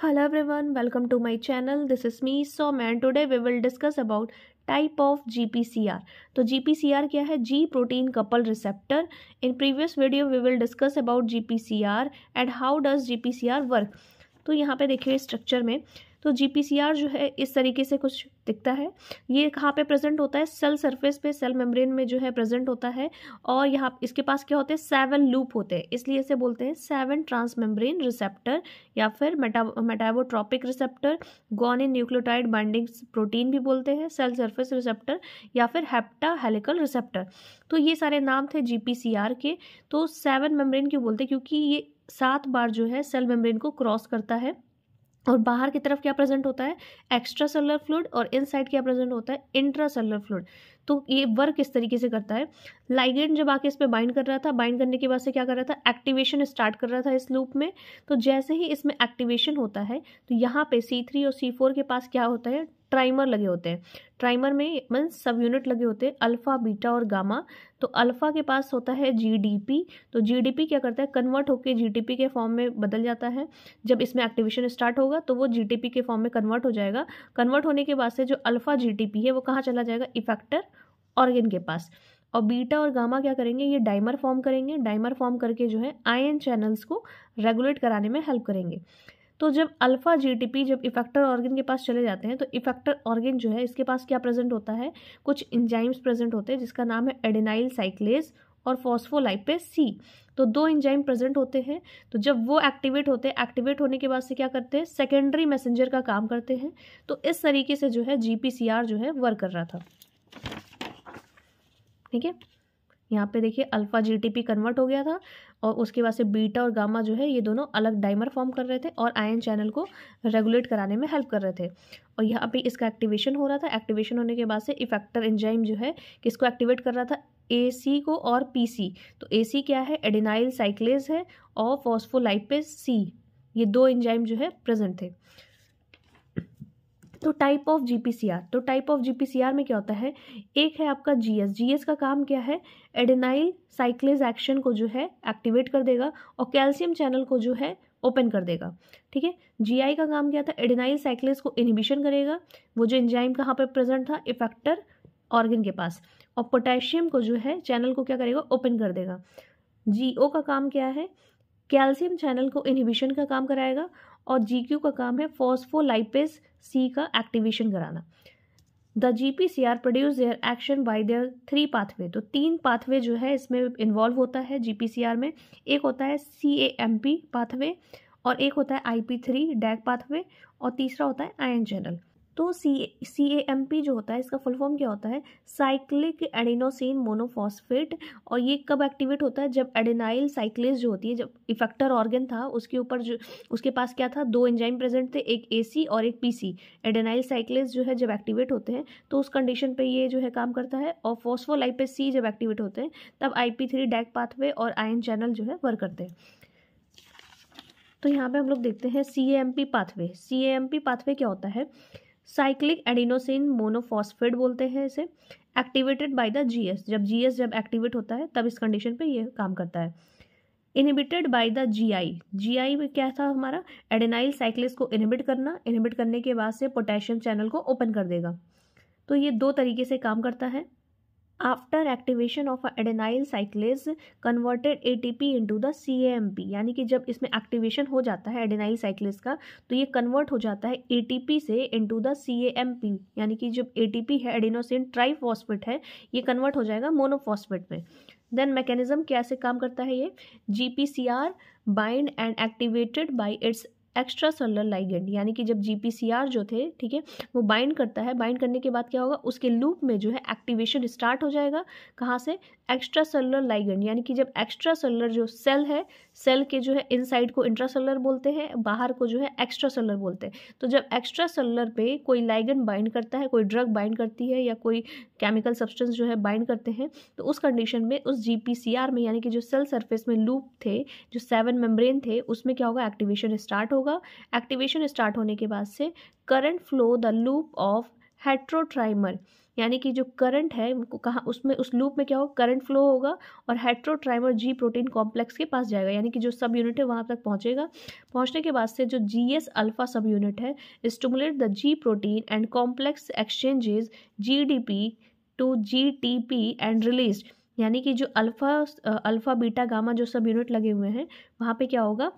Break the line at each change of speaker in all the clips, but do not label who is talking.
Hello everyone, welcome to my channel. This is me Soumya and today we will discuss about type of GPCR. तो GPCR क्या है? G protein couple receptor. In previous video we will discuss about GPCR and how does GPCR work. तो यहाँ पे देखिए structure में तो GPCR जो है इस तरीके से कुछ दिखता है। ये कहाँ पे प्रेजेंट होता है? सेल सरफेस पे, सेल मेम्ब्रेन में जो है प्रेजेंट होता है। और यहाँ इसके पास क्या होते हैं? 7 लूप होते हैं, इसलिए इसे बोलते हैं 7 ट्रांसमेम्ब्रेन रिसेप्टर या फिर metabotropic receptor, guanine nucleotide binding protein भी बोलते हैं, सेल सरफेस रिसेप्टर या फिर हेप्टा हेलिकल रिसेप्टर। तो ये सारे नाम थे GPCR के। तो 7 मेम्ब्रेन क्यों बोलते हैं? क्योंकि ये 7 बार जो है सेल मेम्ब्रेन को क्रॉस करता है और बाहर की तरफ क्या प्रेजेंट होता है? एक्स्ट्रा सेलुलर फ्लूइड और इनसाइड क्या प्रेजेंट होता है? Intra cellular fluid. तो ये वर्क इस तरीके से करता है। लाइगेंड जब आके इस पे बाइंड कर रहा था, बाइंड करने के बाद से क्या कर रहा था? एक्टिवेशन स्टार्ट कर रहा था इस लूप में। तो जैसे ही इसमें एक्टिवेशन होता है तो यहाँ पे C3 और C4 के पास क्या होता है? ट्राइमर लगे होते हैं। ट्राइमर में मीन्स सब यूनिट लगे होते हैं, अल्फा, बीटा और गामा। तो अल्फा के पास होता है GDP। तो GDP क्या करता है? कन्वर्ट होकर GTP के फॉर्म में बदल जाता है। जब इसमें एक्टिवेशन स्टार्ट होगा तो वो GTP के फॉर्म में कन्वर्ट हो जाएगा। कन्वर्ट होने के बाद से जो अल्फा GTP है वो कहाँ चला जाएगा? इफेक्टर ऑर्गन के पास। और बीटा और गामा क्या करेंगे? ये डाइमर फॉर्म करेंगे। डाइमर फॉर्म करके जो है आयन चैनल्स को रेगुलेट कराने में हेल्प करेंगे। तो जब अल्फा GTP जब इफेक्टर ऑर्गन के पास चले जाते हैं तो इफेक्टर ऑर्गन जो है इसके पास क्या प्रेजेंट होता है? कुछ एंजाइम्स प्रेजेंट होते हैं जिसका नाम है एडेनाइल साइक्लेज और फॉस्फोलाइपेज C। तो 2 एंजाइम प्रेजेंट होते हैं। तो जब वो एक्टिवेट होते हैं, एक्टिवेट होने के बाद से क्या करते हैं? सेकेंडरी मैसेंजर का काम करते हैं। तो इस तरीके से जो है GPCR जो है वर्क कर रहा था। ठीक है, यहाँ पे देखिए अल्फा GTP कन्वर्ट हो गया था और उसके बाद से बीटा और गामा जो है ये दोनों अलग डाइमर फॉर्म कर रहे थे और आयन चैनल को रेगुलेट कराने में हेल्प कर रहे थे। और यहाँ पे इसका एक्टिवेशन हो रहा था। एक्टिवेशन होने के बाद से इफेक्टर एंजाइम जो है किसको एक्टिवेट कर रहा था? AC को और PC। तो AC क्या है? एडेनाइल साइक्लेज है और फॉस्फोलाइपेज C। ये 2 एंजाइम जो है प्रेजेंट थे। तो टाइप ऑफ GPCR, तो टाइप ऑफ GPCR में क्या होता है? एक है आपका GS का काम क्या है? एडेनाइल साइक्लेज एक्शन को जो है एक्टिवेट कर देगा और कैल्शियम चैनल को जो है ओपन कर देगा। ठीक है, GI का काम क्या था? एडेनाइल साइक्लेज को इनहिबिशन करेगा। वो जो एंजाइम कहाँ पे प्रेजेंट था? इफेक्टर ऑर्गन के पास। और पोटेशियम को जो है चैनल को क्या करेगा? ओपन कर देगा। GO का काम क्या है? कैल्शियम चैनल को इनहिबिशन का काम कराएगा। और GQ का काम है फॉस्फोलाइपेज C का एक्टिवेशन कराना। The GPCR produce their action by there 3 pathway. तो 3 पाथवे जो है इसमें इन्वॉल्व होता है GPCR में। एक होता है CAMP पाथवे और एक होता है IP3 डैक पाथवे और तीसरा होता है आयन चैनल। तो CAMP जो होता है इसका फुल फॉर्म क्या होता है? Cyclic adenosine monophosphate. और ये कब एक्टिवेट होता है? जब एडेनाइल साइक्लेज जो होती है, जब इफेक्टर ऑर्गन था उसके ऊपर जो उसके पास क्या था? 2 एंजाइम प्रेजेंट थे, एक AC और एक PC। एडेनाइल साइक्लेज जो है जब एक्टिवेट होते हैं तो उस कंडीशन पे ये जो है काम करता है। और फॉस्फोलाइपेज C जब एक्टिवेट होते हैं तब IP3 डैक पाथवे और आयन चैनल जो है वर्क करते हैं। तो यहाँ पे हम लोग देखते हैं CAMP पाथवे। CAMP पाथवे क्या होता है? साइक्लिक एडिनोसिन मोनोफॉस्फेट बोलते हैं इसे। Activated by the GS। जब GS जब एक्टिवेट होता है तब इस कंडीशन पे ये काम करता है। इनहिबिटेड बाय द GI में क्या था हमारा? एडेनाइल साइक्लेज को इनहिबिट करना। इनहिबिट करने के बाद से पोटेशियम चैनल को ओपन कर देगा। तो ये 2 तरीके से काम करता है। After activation of adenylyl cyclase converted ATP into the CAMP। यानी कि जब इसमें एक्टिवेशन हो जाता है एडेनाइल साइक्लेज का तो ये कन्वर्ट हो जाता है ATP से इनटू द CAMP। यानी कि जब ATP है एडिनोसिन ट्राइफॉस्फेट है, ये कन्वर्ट हो जाएगा मोनोफॉस्फेट में। देन मैकेनिज्म कैसे काम करता है? ये GPCR bind and activated by it's extra cellular ligand. यानी कि जब GPCR जो थे, ठीक है, वो बाइंड करता है। बाइंड करने के बाद क्या होगा? उसके लूप में जो है एक्टिवेशन स्टार्ट हो जाएगा। कहाँ से? Extra cellular ligand. यानी कि जब एक्स्ट्रा सेलुलर जो सेल है, सेल के जो है इनसाइड को इंट्रा सेलुलर बोलते हैं, बाहर को जो है एक्स्ट्रा सेलुलर बोलते हैं। तो जब एक्स्ट्रा सेलुलर पे कोई लाइगेंड बाइंड करता है, कोई ड्रग बाइंड करती है या कोई केमिकल सब्सटेंस जो है बाइंड करते हैं, तो उस कंडीशन में उस GPCR में यानी कि जो सेल सरफेस में लूप थे, जो 7 मेम्ब्रेन थे, उसमें क्या होगा? एक्टिवेशन स्टार्ट होगा। एक्टिवेशन स्टार्ट होने के बाद से current flow the loop of heterotrimer. यानी कि जो करंट है वो कहाँ, उसमें उस लूप में क्या होगा, करंट फ्लो होगा और हेट्रोट्राइमर जी प्रोटीन कॉम्प्लेक्स के पास जाएगा, यानी कि जो सब यूनिट है वहाँ तक पहुँचेगा। पहुँचने के बाद से जो GS अल्फा सब यूनिट है stimulate the G protein and complex exchanges GDP to GTP and release, यानी कि जो अल्फा बीटा गामा जो सब यूनिट लगे हुए हैं वहाँ पे क्या होगा,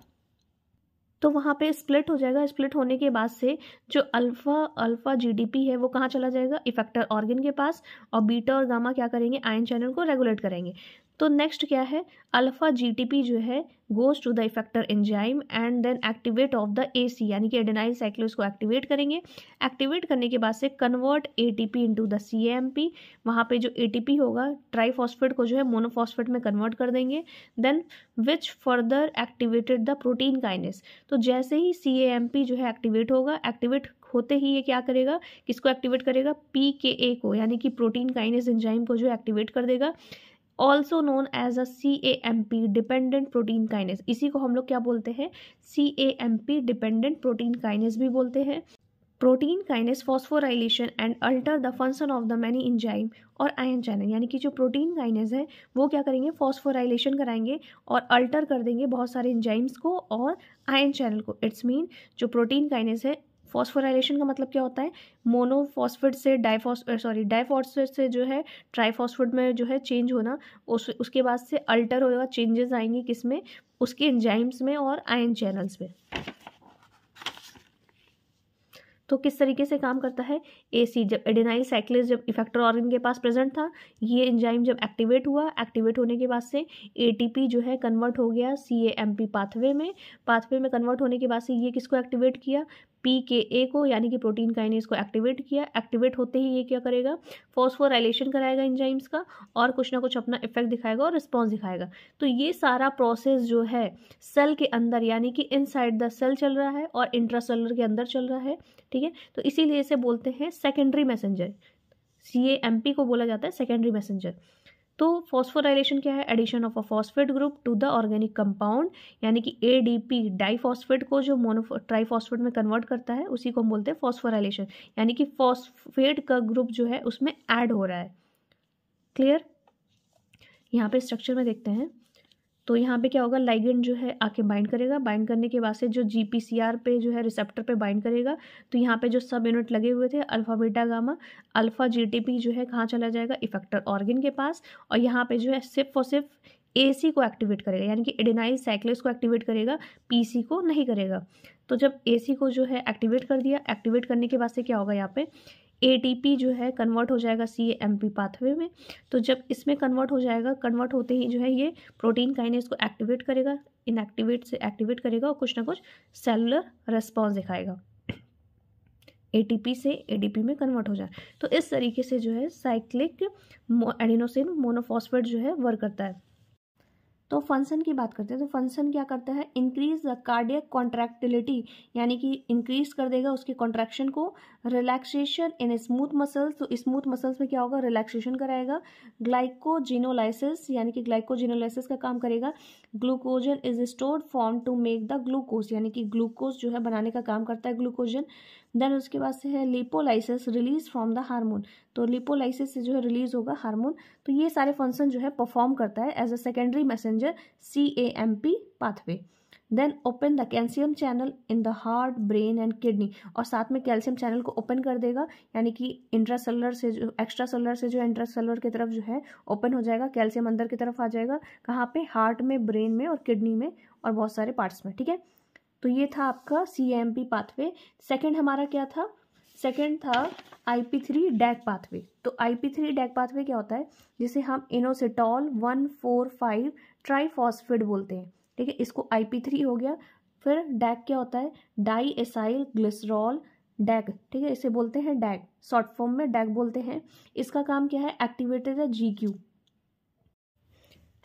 तो वहाँ पे स्प्लिट हो जाएगा। स्प्लिट होने के बाद से जो अल्फा GDP है वो कहाँ चला जाएगा, इफेक्टर ऑर्गन के पास, और बीटा और गामा क्या करेंगे, आयन चैनल को रेगुलेट करेंगे। तो नेक्स्ट क्या है, अल्फा GTP जो है goes to the effector enzyme and then activate of the AC, यानी कि एडेनाइल साइक्लेज को एक्टिवेट करेंगे। एक्टिवेट करने के बाद से convert ATP into the CAMP, वहाँ पे जो ATP होगा ट्राईफॉस्फेट को जो है मोनोफॉस्फेट में कन्वर्ट कर देंगे। Then which further activated the protein kinase, तो जैसे ही CAMP जो है एक्टिवेट होगा, एक्टिवेट होते ही ये क्या करेगा, किसको एक्टिवेट करेगा, PKA को, यानी कि प्रोटीन काइनेस एंजाइम को जो एक्टिवेट कर देगा। Also known as a CAMP dependent protein kinase, इसी को हम लोग क्या बोलते हैं, CAMP डिपेंडेंट प्रोटीन काइनेस भी बोलते हैं। Protein kinase phosphorylation and alter the function of the many enzyme और आयन चैनल, यानी कि जो प्रोटीन काइनेस है वो क्या करेंगे, फॉस्फोराइलेशन कराएंगे और अल्टर कर देंगे बहुत सारे एंजाइम्स को और आयन चैनल को। इट्स मीन जो प्रोटीन काइनेस है, फॉस्फोराइलेशन का मतलब क्या होता है, मोनोफॉस्फेट से डाइफॉस्फेट से जो है ट्राईफॉस्फेट में जो है चेंज होना, उसके बाद से अल्टर होगा, चेंजेस आएंगे किसमें, उसके एंजाइम्स में और आयन चैनल्स में। तो किस तरीके से काम करता है, AC जब एडेनाइल साइक्लेज जब इफेक्टर ऑर्गन के पास प्रेजेंट था, ये एंजाइम जब एक्टिवेट हुआ, एक्टिवेट होने के बाद से ATP जो है कन्वर्ट हो गया CAMP पाथवे में कन्वर्ट होने के बाद से ये किसको एक्टिवेट किया, PKA को, यानी कि प्रोटीन काइनेस को एक्टिवेट किया। एक्टिवेट होते ही ये क्या करेगा, फॉस्फोराइलेशन कराएगा एंजाइम्स का और कुछ ना कुछ अपना इफेक्ट दिखाएगा और रिस्पॉन्स दिखाएगा। तो ये सारा प्रोसेस जो है सेल के अंदर, यानी कि इनसाइड द सेल चल रहा है और इंट्रासेलुलर के अंदर चल रहा है, ठीक है। तो इसीलिए इसे बोलते हैं सेकेंडरी मैसेंजर, CAMP को बोला जाता है सेकेंडरी मैसेंजर। तो फॉस्फोराइलेशन क्या है, addition of a phosphate group to the organic compound, यानी कि ADP डाइफॉस्फेट को जो ट्राईफॉस्फेट में कन्वर्ट करता है उसी को हम बोलते हैं फॉस्फोराइलेशन, यानी कि फॉस्फेट का ग्रुप जो है उसमें ऐड हो रहा है। क्लियर, यहाँ पे स्ट्रक्चर में देखते हैं। तो यहाँ पे क्या होगा, लाइगेंड जो है आके बाइंड करेगा, बाइंड करने के बाद से जो GPCR पे जो है रिसेप्टर पे बाइंड करेगा। तो यहाँ पे जो सब यूनिट लगे हुए थे alpha beta gamma, alpha GTP जो है कहाँ चला जाएगा, इफेक्टर ऑर्गन के पास, और यहाँ पे जो है सिर्फ और सिर्फ AC को एक्टिवेट करेगा, यानी कि एडेनाइल साइक्लेज को एक्टिवेट करेगा, PC को नहीं करेगा। तो जब AC को जो है एक्टिवेट कर दिया, एक्टिवेट करने के बाद से क्या होगा, यहाँ पे ATP जो है कन्वर्ट हो जाएगा CAMP पाथवे में। तो जब इसमें कन्वर्ट हो जाएगा, कन्वर्ट होते ही जो है ये प्रोटीन काइनेस को एक्टिवेट करेगा, इनएक्टिवेट से एक्टिवेट करेगा और कुछ ना कुछ सेलुलर रेस्पॉन्स दिखाएगा, ATP से ADP में कन्वर्ट हो जाए। तो इस तरीके से जो है साइक्लिक एडिनोसिन मोनोफॉस्फेट जो है वर्क करता है। तो फंक्शन की बात करते हैं, तो फंक्शन क्या करता है, इंक्रीज द कार्डियक कॉन्ट्रैक्टिलिटी, यानी कि इंक्रीज कर देगा उसकी कॉन्ट्रैक्शन को। रिलैक्सेशन इन स्मूथ मसल्स, तो स्मूथ मसल्स में क्या होगा, रिलैक्सेशन कराएगा। ग्लाइकोजिनोलाइसिस, यानी कि ग्लाइकोजिनोलाइसिस का काम करेगा। Glucogen is stored form to make the glucose, यानी कि ग्लूकोज जो है बनाने का काम करता है ग्लूकोजन। देन उसके बाद से है lipolysis, release from the hormone, तो लिपोलाइसिस से जो है रिलीज होगा हार्मोन। तो ये सारे फंक्शन जो है परफॉर्म करता है as a secondary messenger CAMP pathway. Then open the calcium channel in the heart, brain and kidney, और साथ में कैल्शियम चैनल को ओपन कर देगा, यानी कि इंट्रासेलुलर से जो एक्स्ट्रासेलुलर से जो इंट्रासेलुलर की तरफ जो है ओपन हो जाएगा, कैल्शियम अंदर की तरफ आ जाएगा, कहाँ पे, हार्ट में, ब्रेन में और किडनी में और बहुत सारे पार्ट्स में, ठीक है। तो ये था आपका CAMP पाथवे। सेकेंड हमारा क्या था, सेकेंड था IP3 डैक पाथवे। तो IP3 डैक पाथवे क्या होता है, जिसे हम इनोसिटॉल 1,4,5 ट्राईफॉस्फेट बोलते हैं, ठीक है, इसको IP3 हो गया। फिर डैक क्या होता है, डाई एसाइल ग्लिसरॉल डैक, ठीक है, इसे बोलते हैं डैक, शॉर्ट फॉर्म में डैक बोलते हैं। इसका काम क्या है, एक्टिवेटेड है GQ,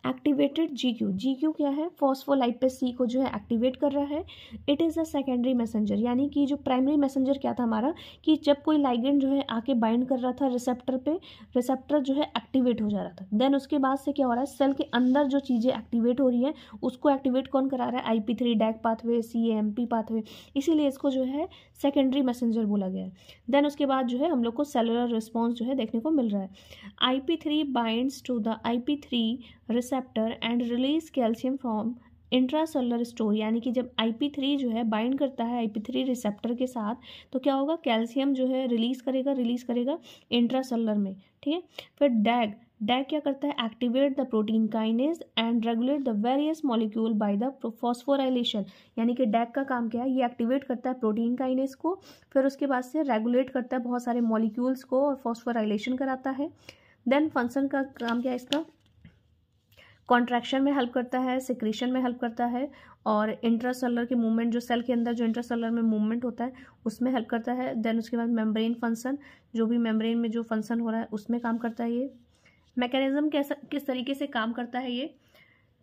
एक्टिवेटेड GQ क्या है, फॉस्फोलाइपेज सी को जो है एक्टिवेट कर रहा है। It is a secondary messenger, यानी कि जो प्राइमरी मैसेंजर क्या था हमारा, कि जब कोई लाइगेंड जो है आके बाइंड कर रहा था रिसेप्टर पे, रिसेप्टर जो है एक्टिवेट हो जा रहा था। देन उसके बाद से क्या हो रहा है, सेल के अंदर जो चीज़ें एक्टिवेट हो रही हैं उसको एक्टिवेट कौन करा रहा है, IP3 deck pathway, CAMP pathway, इसीलिए इसको जो है सेकेंडरी मैसेंजर बोला गया है। देन उसके बाद जो है हम लोग को सेलुलर रिस्पॉन्स जो है देखने को मिल रहा है। IP3 binds to the IP3 receptor and release calcium from intracellular store, यानी कि जब IP3 जो है बाइंड करता है IP3 रिसेप्टर के साथ तो क्या होगा, कैल्शियम जो है रिलीज करेगा इंट्रासेलुलर में, ठीक है। फिर डैग क्या करता है, activate the protein kinase and regulate the various molecule by the phosphorylation, यानी कि डैग का काम क्या है, ये एक्टिवेट करता है प्रोटीन काइनेज को, फिर उसके बाद से रेगुलेट करता है बहुत सारे मॉलिक्यूल्स को और फॉस्फोराइलेशन कराता है। देन फंक्शन का काम क्या है इसका, कॉन्ट्रैक्शन में हेल्प करता है, सिक्रीशन में हेल्प करता है, और इंट्रासेलुलर के मूवमेंट, जो सेल के अंदर जो इंट्रासेलुलर में मूवमेंट होता है उसमें हेल्प करता है। देन उसके बाद मेम्ब्रेन फंक्शन, जो भी मेम्ब्रेन में जो फंक्शन हो रहा है उसमें काम करता है। ये मैकेनिज्म किस तरीके से काम करता है ये,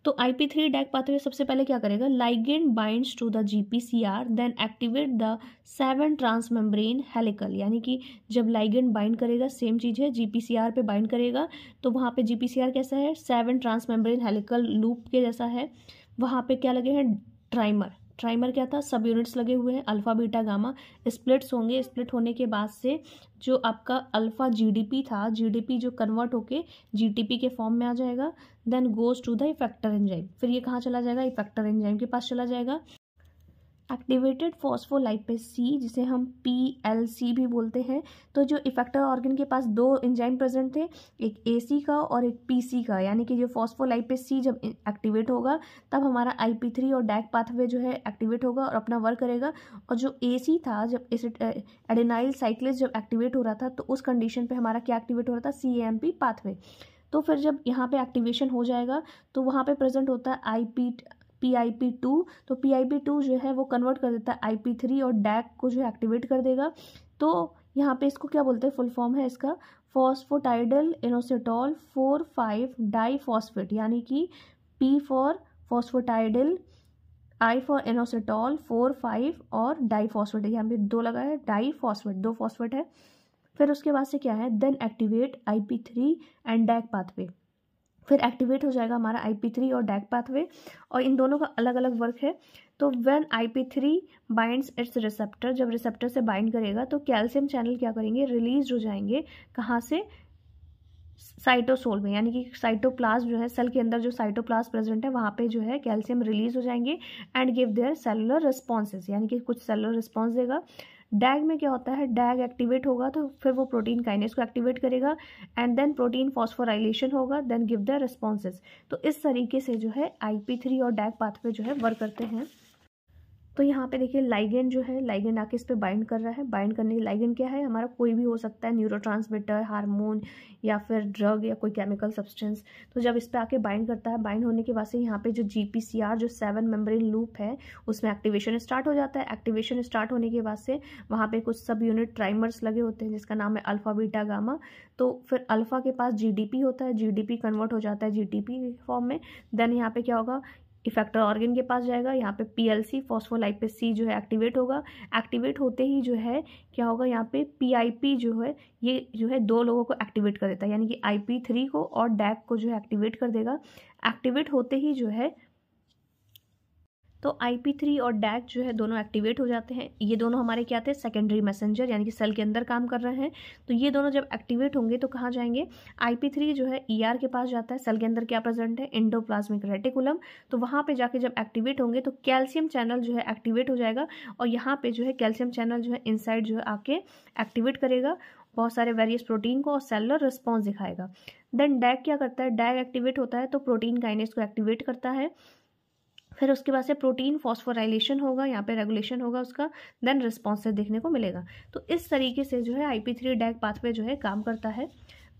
तो IP3 डैक पाथवे सबसे पहले क्या करेगा, ligand binds to the GPCR then activate the 7 transmembrane helical, यानी कि जब लाइगेंड बाइंड करेगा, सेम चीज़ है, GPCR पे बाइंड करेगा तो वहाँ पे GPCR कैसा है, 7 ट्रांसमेम्ब्रेन हेलिकल लूप के जैसा है। वहाँ पे क्या लगे हैं, ट्राइमर क्या था, सब यूनिट्स लगे हुए हैं, अल्फा बीटा गामा, स्प्लिट्स होंगे, स्प्लिट होने के बाद से जो आपका अल्फा GDP था, GDP जो कन्वर्ट होके GTP के फॉर्म में आ जाएगा। Then goes to the effector enzyme, फिर ये कहाँ चला जाएगा, इफेक्टर एंजाइम के पास चला जाएगा। एक्टिवेटेड फॉस्फोलाइपेज सी, जिसे हम PLC भी बोलते हैं, तो जो इफेक्टर ऑर्गन के पास 2 एंजाइम प्रेजेंट थे, एक AC का और एक PC का, यानी कि जो फॉस्फोलाइपेज सी जब एक्टिवेट होगा तब हमारा IP3 और डैक पाथवे जो है एक्टिवेट होगा और अपना वर्क करेगा। और जो AC था, जब एडेनाइल साइक्लेज जब एक्टिवेट हो रहा था तो उस कंडीशन पे हमारा क्या एक्टिवेट हो रहा था, CAMP पाथवे। तो फिर जब यहाँ पे एक्टिवेशन हो जाएगा तो वहाँ पे प्रेजेंट होता है PIP2, तो PIP2 जो है वो कन्वर्ट कर देता है IP3 और डैक को जो है एक्टिवेट कर देगा। तो यहाँ पे इसको क्या बोलते हैं, फुल फॉर्म है इसका फॉस्फोटाइडल इनोसिटॉल 4,5 डाइफॉस्फेट, यानी कि P for phosphatidyl, I for inositol 4,5 और डाइफॉस्फेट, यहाँ पे 2 लगा है, डाइफॉस्फेट 2 फॉस्फेट है। फिर उसके बाद से क्या है, then activate IP3 and DAG pathway, फिर एक्टिवेट हो जाएगा हमारा IP3 और डैक पाथवे, और इन दोनों का अलग अलग वर्क है। तो when IP3 binds it's receptor, जब रिसेप्टर से बाइंड करेगा तो कैल्शियम चैनल क्या करेंगे, रिलीज हो जाएंगे, कहाँ से, साइटोसोल में, यानी कि साइटोप्लाज्म जो है, सेल के अंदर जो साइटोप्लाज्म प्रेजेंट है वहाँ पे जो है कैल्शियम रिलीज हो जाएंगे and give their cellular responses, यानी कि कुछ सेलुलर रिस्पॉन्स देगा। डैग में क्या होता है, डैग एक्टिवेट होगा तो फिर वो प्रोटीन काइनेज को एक्टिवेट करेगा एंड देन प्रोटीन फॉस्फोराइलेशन होगा, देन गिव द रिस्पॉन्सेज। तो इस तरीके से जो है IP3 और डैग पाथवे जो है वर्क करते हैं। तो यहाँ पे देखिए लाइगेंड जो है, लाइगेंड आके इस पे बाइंड कर रहा है, बाइंड करने की लाइगेंड क्या है हमारा, कोई भी हो सकता है, न्यूरोट्रांसमीटर, हार्मोन या फिर ड्रग या कोई केमिकल सब्सटेंस। तो जब इस पे आके बाइंड करता है, बाइंड होने के बाद से यहाँ पे जो GPCR जो 7 मेम्ब्रेन लूप है उसमें एक्टिवेशन स्टार्ट हो जाता है। एक्टिवेशन स्टार्ट होने के बाद से वहाँ पे कुछ सब यूनिट ट्राइमर्स लगे होते हैं जिसका नाम है अल्फा बीटा गामा। तो फिर अल्फा के पास GDP होता है, GDP कन्वर्ट हो जाता है GTP फॉर्म में। देन यहाँ पे क्या होगा, इफेक्टर ऑर्गन के पास जाएगा, यहाँ पे PLC फॉस्फोलाइपेज सी जो है एक्टिवेट होगा। एक्टिवेट होते ही जो है क्या होगा, यहाँ पे PIP जो है ये जो है 2 लोगों को एक्टिवेट कर देता है, यानी कि IP3 को और डैक को जो है एक्टिवेट कर देगा। एक्टिवेट होते ही जो है तो IP3 और डैक जो है दोनों एक्टिवेट हो जाते हैं। ये दोनों हमारे क्या थे, सेकेंडरी मैसेंजर, यानी कि सेल के अंदर काम कर रहे हैं। तो ये दोनों जब एक्टिवेट होंगे तो कहाँ जाएंगे, IP3 जो है ER के पास जाता है, सेल के अंदर क्या प्रेजेंट है, एंडोप्लाज्मिक रेटिकुलम। तो वहाँ पे जाके जब एक्टिवेट होंगे तो कैल्शियम चैनल जो है एक्टिवेट हो जाएगा और यहाँ पे जो है कैल्शियम चैनल जो है इनसाइड जो है आके एक्टिवेट करेगा बहुत सारे वेरियस प्रोटीन को और सेलुलर रिस्पॉन्स दिखाएगा। देन डैक क्या करता है, डैक एक्टिवेट होता है तो प्रोटीन काइनेज को एक्टिवेट करता है। फिर उसके बाद से प्रोटीन फॉस्फोराइलेशन होगा, यहाँ पे रेगुलेशन होगा उसका, देन रिस्पॉन्सेज देखने को मिलेगा। तो इस तरीके से जो है IP3 डैक पाथवे जो है काम करता है।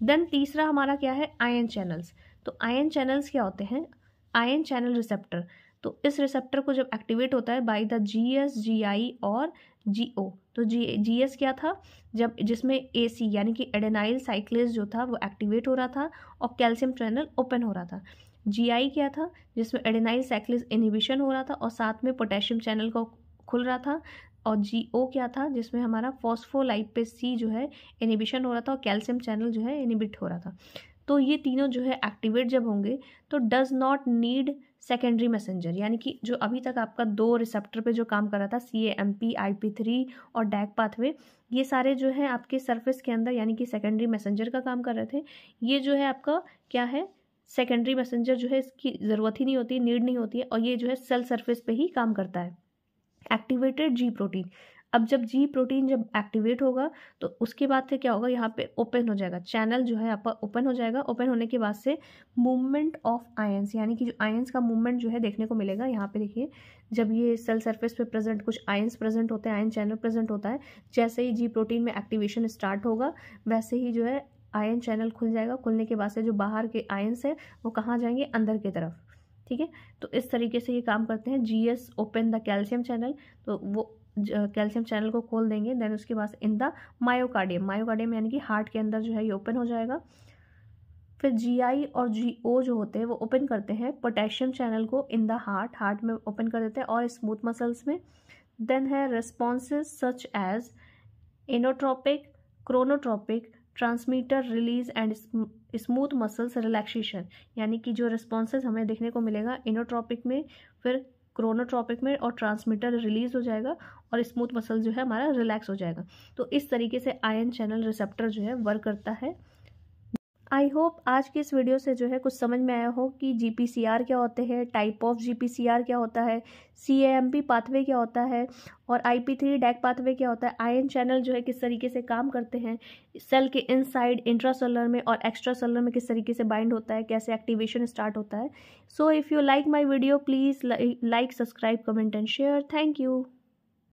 देन तीसरा हमारा क्या है, आयन चैनल्स। तो आयन चैनल्स क्या होते हैं, आयन चैनल रिसेप्टर। तो इस रिसेप्टर को जब एक्टिवेट होता है बाय द GS GI और GO। तो GS क्या था, जब जिसमें AC यानी कि एडेनाइल साइक्लेज जो था वो एक्टिवेट हो रहा था और कैल्शियम चैनल ओपन हो रहा था। GI क्या था, जिसमें एडेनाइल साइक्लेज इनहिबिशन हो रहा था और साथ में पोटेशियम चैनल को खुल रहा था। और GO क्या था, जिसमें हमारा फॉस्फोलाइपेज C जो है इनहिबिशन हो रहा था और कैल्शियम चैनल जो है इनहिबिट हो रहा था। तो ये तीनों जो है एक्टिवेट जब होंगे तो does not need secondary messenger, यानी कि जो अभी तक आपका 2 रिसेप्टर पे जो काम कर रहा था CAMP, IP3 और DAG पाथवे, ये सारे जो है आपके सरफेस के अंदर यानी कि सेकेंडरी मैसेंजर का काम कर रहे थे। ये जो है आपका क्या है, सेकेंडरी मैसेंजर जो है इसकी ज़रूरत ही नहीं होती, नीड नहीं होती है, और ये जो है सेल सरफेस पे ही काम करता है। एक्टिवेटेड G प्रोटीन, अब जब G प्रोटीन जब एक्टिवेट होगा तो उसके बाद से क्या होगा, यहाँ पे ओपन हो जाएगा चैनल जो है आपका, ओपन हो जाएगा। ओपन होने के बाद से मूवमेंट ऑफ आयंस, यानी कि जो आयंस का मूवमेंट जो है देखने को मिलेगा। यहाँ पे देखिए, जब ये सेल सरफेस पे प्रेजेंट कुछ आयंस प्रेजेंट होते हैं, आयन चैनल प्रेजेंट होता है, जैसे ही G प्रोटीन में एक्टिवेशन स्टार्ट होगा वैसे ही जो है आयन चैनल खुल जाएगा। खुलने के बाद से जो बाहर के आयंस है वो कहाँ जाएंगे, अंदर की तरफ। ठीक है, तो इस तरीके से ये काम करते हैं। GS open the calcium channel, तो वो कैल्शियम चैनल को खोल देंगे। देन उसके बाद इन द मायोकार्डियम, मायोकार्डियम यानी कि हार्ट के अंदर जो है ये ओपन हो जाएगा। फिर GI और GO जो होते हैं वो ओपन करते हैं पोटेशियम चैनल को इन द हार्ट, हार्ट में ओपन कर देते हैं और स्मूथ मसल्स में। देन है responses such as inotropic, chronotropic, transmitter release and smooth muscles relaxation, यानी कि जो रिस्पॉन्सेज हमें देखने को मिलेगा इनोट्रोपिक में, फिर क्रोनोट्रोपिक में, और ट्रांसमीटर रिलीज हो जाएगा और स्मूथ मसल जो है हमारा रिलैक्स हो जाएगा। तो इस तरीके से आयन चैनल रिसेप्टर जो है वर्क करता है। आई होप आज की इस वीडियो से जो है कुछ समझ में आया हो कि GPCR क्या होते हैं, टाइप ऑफ GPCR क्या होता है, CAMP पाथवे क्या होता है, और IP3 DAG पाथवे क्या होता है, आयन चैनल जो है किस तरीके से काम करते हैं, सेल के इनसाइड इंट्रासेलुलर में और एक्स्ट्रा सेलुलर में किस तरीके से बाइंड होता है, कैसे एक्टिवेशन स्टार्ट होता है। So if you like my video please like, subscribe, comment and share. Thank you.